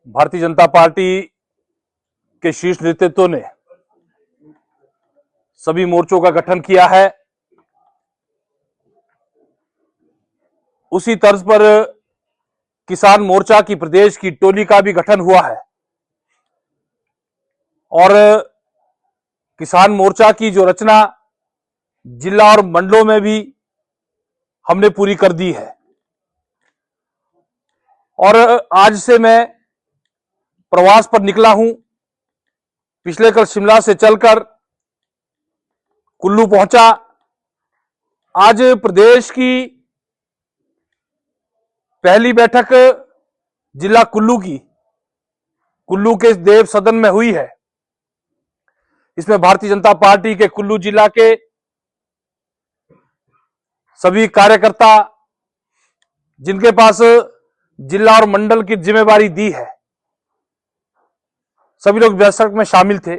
Bharatiya Janata party के शीर्ष नेतृत्व ने सभी मोर्चों का गठन किया है। उसी तर्ज पर किसान मोर्चा की प्रदेश की टोली का भी गठन हुआ है और किसान मोर्चा की जो रचना जिला और मंडलों में भी हमने पूरी कर दी है। और आज से मैं प्रवास पर निकला हूं। पिछले कल शिमला से चलकर कुल्लू पहुंचा। आज प्रदेश की पहली बैठक जिला कुल्लू के देव सदन में हुई है। इसमें भारतीय जनता पार्टी के कुल्लू जिला के सभी कार्यकर्ता, जिनके पास जिला और मंडल की जिम्मेवारी दी है, सभी लोग बैठक में शामिल थे।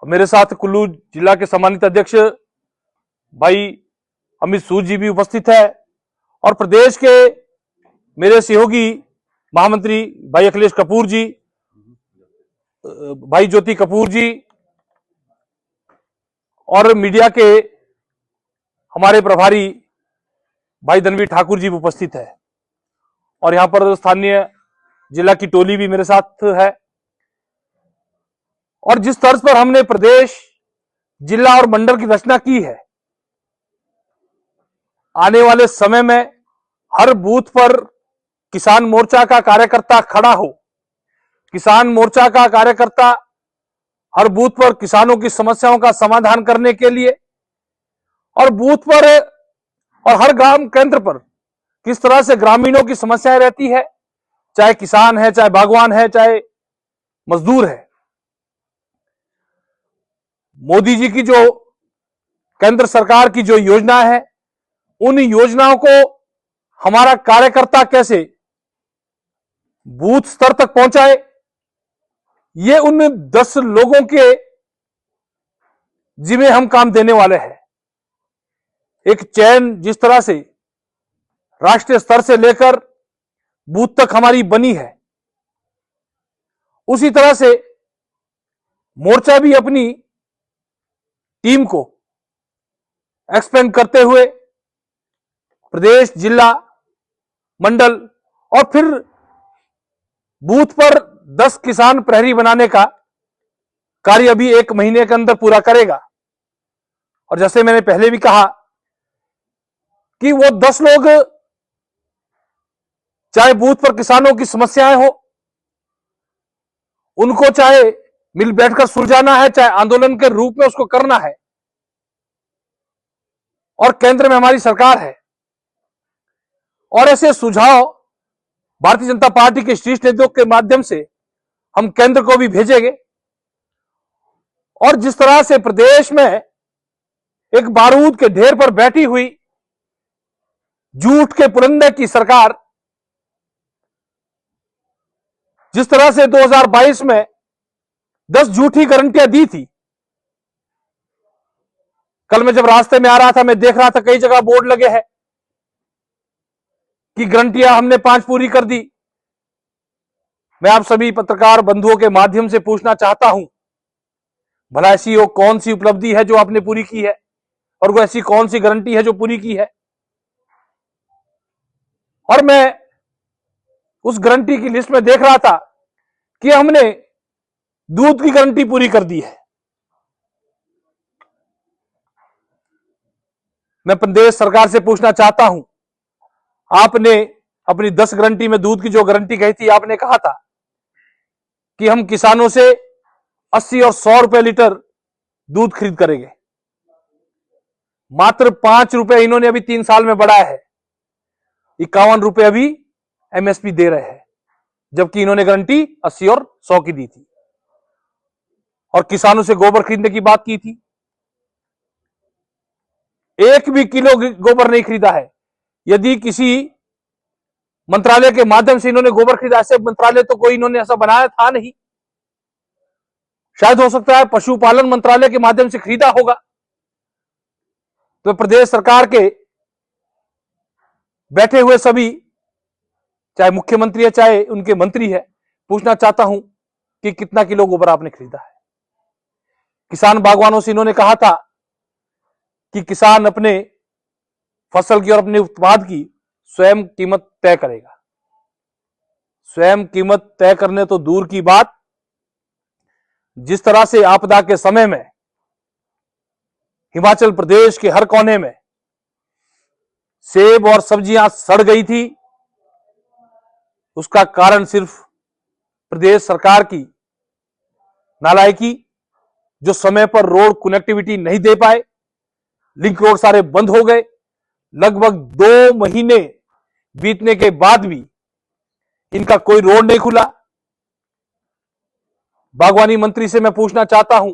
मेरे साथ कुल्लू जिला के सम्मानित अध्यक्ष भाई अमित सूद जी भी उपस्थित है और प्रदेश के मेरे सहयोगी महामंत्री भाई अखिलेश कपूर जी, भाई ज्योति कपूर जी और मीडिया के हमारे प्रभारी भाई धनवीर ठाकुर जी भी उपस्थित है। और यहां पर स्थानीय जिला की टोली भी मेरे साथ है। और जिस तर्ज पर हमने प्रदेश, जिला और मंडल की रचना की है, आने वाले समय में हर बूथ पर किसान मोर्चा का कार्यकर्ता खड़ा हो। किसान मोर्चा का कार्यकर्ता हर बूथ पर किसानों की समस्याओं का समाधान करने के लिए और बूथ पर और हर ग्राम केंद्र पर किस तरह से ग्रामीणों की समस्याएं रहती है, चाहे किसान है, चाहे बागवान है, चाहे मजदूर है। मोदी जी की जो केंद्र सरकार की जो योजना है, उन योजनाओं को हमारा कार्यकर्ता कैसे बूथ स्तर तक पहुंचाए, ये उन 10 लोगों के जिम्मे हम काम देने वाले हैं। एक चैन जिस तरह से राष्ट्रीय स्तर से लेकर बूथ तक हमारी बनी है, उसी तरह से मोर्चा भी अपनी टीम को एक्सपेंड करते हुए प्रदेश, जिला, मंडल और फिर बूथ पर 10 किसान प्रहरी बनाने का कार्य अभी 1 महीने के अंदर पूरा करेगा। और जैसे मैंने पहले भी कहा कि वो 10 लोग, चाहे बूथ पर किसानों की समस्याएं हो, उनको चाहे मिल बैठकर सुलझाना है, चाहे आंदोलन के रूप में उसको करना है। और केंद्र में हमारी सरकार है और ऐसे सुझाव भारतीय जनता पार्टी के शीर्ष नेतृत्व के माध्यम से हम केंद्र को भी भेजेंगे। और जिस तरह से प्रदेश में एक बारूद के ढेर पर बैठी हुई झूठ के पुरंदे की सरकार, जिस तरह से 2022 में 10 झूठी गारंटियां दी थी। कल मैं जब रास्ते में आ रहा था, मैं देख रहा था कई जगह बोर्ड लगे हैं कि गारंटियां हमने 5 पूरी कर दी। मैं आप सभी पत्रकार बंधुओं के माध्यम से पूछना चाहता हूं, भला ऐसी वो कौन सी उपलब्धि है जो आपने पूरी की है और वो ऐसी कौन सी गारंटी है जो पूरी की है? और मैं उस गारंटी की लिस्ट में देख रहा था कि हमने दूध की गारंटी पूरी कर दी है। मैं प्रदेश सरकार से पूछना चाहता हूं, आपने अपनी 10 गारंटी में दूध की जो गारंटी कही थी, आपने कहा था कि हम किसानों से 80 और 100 रुपए लीटर दूध खरीद करेंगे। मात्र 5 रुपए इन्होंने अभी 3 साल में बढ़ाया है। 51 रुपए अभी एमएसपी दे रहे हैं, जबकि इन्होंने गारंटी 80 और 100 की दी थी। और किसानों से गोबर खरीदने की बात की थी, 1 भी किलो गोबर नहीं खरीदा है। यदि किसी मंत्रालय के माध्यम से इन्होंने गोबर खरीदा, ऐसे मंत्रालय तो कोई इन्होंने ऐसा बनाया था नहीं। शायद हो सकता है पशुपालन मंत्रालय के माध्यम से खरीदा होगा। तो प्रदेश सरकार के बैठे हुए सभी चाहे मुख्यमंत्री है चाहे उनके मंत्री है, पूछना चाहता हूं कि कितना किलो गोबर आपने खरीदा है। किसान बागवानों से इन्होंने कहा था कि किसान अपने फसल की और अपने उत्पाद की स्वयं कीमत तय करेगा। स्वयं कीमत तय करने तो दूर की बात, जिस तरह से आपदा के समय में हिमाचल प्रदेश के हर कोने में सेब और सब्जियां सड़ गई थी, उसका कारण सिर्फ प्रदेश सरकार की नालायकी, जो समय पर रोड कनेक्टिविटी नहीं दे पाए, लिंक रोड सारे बंद हो गए। लगभग 2 महीने बीतने के बाद भी इनका कोई रोड नहीं खुला। बागवानी मंत्री से मैं पूछना चाहता हूं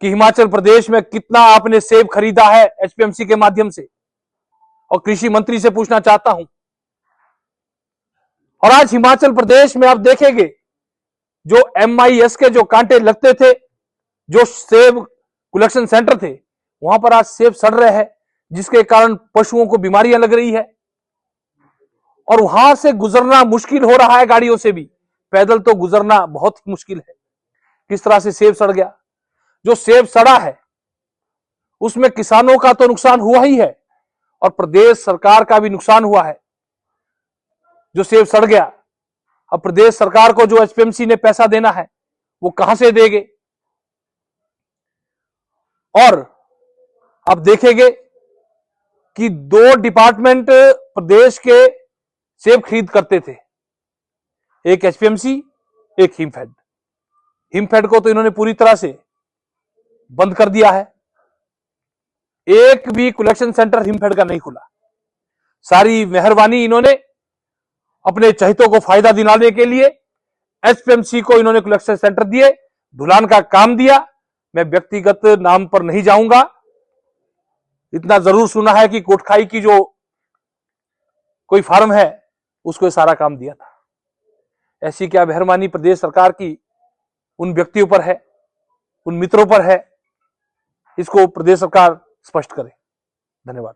कि हिमाचल प्रदेश में कितना आपने सेब खरीदा है एचपीएमसी के माध्यम से, और कृषि मंत्री से पूछना चाहता हूं। और आज हिमाचल प्रदेश में आप देखेंगे जो MIS के जो कांटे लगते थे, जो सेब कलेक्शन सेंटर थे, वहां पर आज सेब सड़ रहे हैं, जिसके कारण पशुओं को बीमारियां लग रही है और वहां से गुजरना मुश्किल हो रहा है। गाड़ियों से भी, पैदल तो गुजरना बहुत मुश्किल है। किस तरह से सेब सड़ गया। जो सेब सड़ा है उसमें किसानों का तो नुकसान हुआ ही है और प्रदेश सरकार का भी नुकसान हुआ है। जो सेब सड़ गया, अब प्रदेश सरकार को जो एचपीएमसी ने पैसा देना है वो कहां से देंगे। और अब देखेंगे कि 2 डिपार्टमेंट प्रदेश के सेब खरीद करते थे, एक एचपीएमसी एक हिमफेड। हिमफेड को तो इन्होंने पूरी तरह से बंद कर दिया है। एक भी कलेक्शन सेंटर हिमफेड का नहीं खुला। सारी मेहरबानी इन्होंने अपने चहितों को फायदा दिलाने के लिए एचपीएमसी को इन्होंने कलेक्शन सेंटर दिए, ढुलान का काम दिया। मैं व्यक्तिगत नाम पर नहीं जाऊंगा, इतना जरूर सुना है कि कोटखाई की जो कोई फार्म है उसको सारा काम दिया था। ऐसी क्या मेहरबानी प्रदेश सरकार की उन व्यक्तियों पर है, उन मित्रों पर है, इसको प्रदेश सरकार स्पष्ट करे। धन्यवाद।